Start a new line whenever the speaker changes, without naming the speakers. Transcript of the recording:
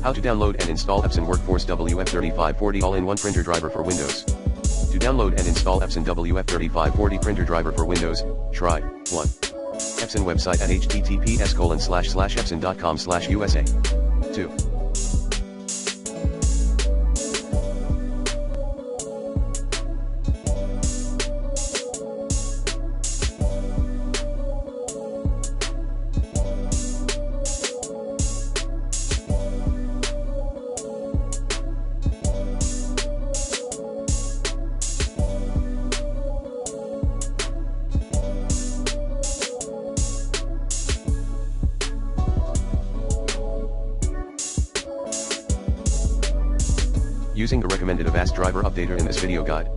How to download and install Epson WorkForce WF-3540 all-in-one printer driver for Windows. To download and install Epson WF-3540 printer driver for Windows, try 1. Epson website at https://epson.com/USA. 2. Using the recommended Avast driver updater in this video guide.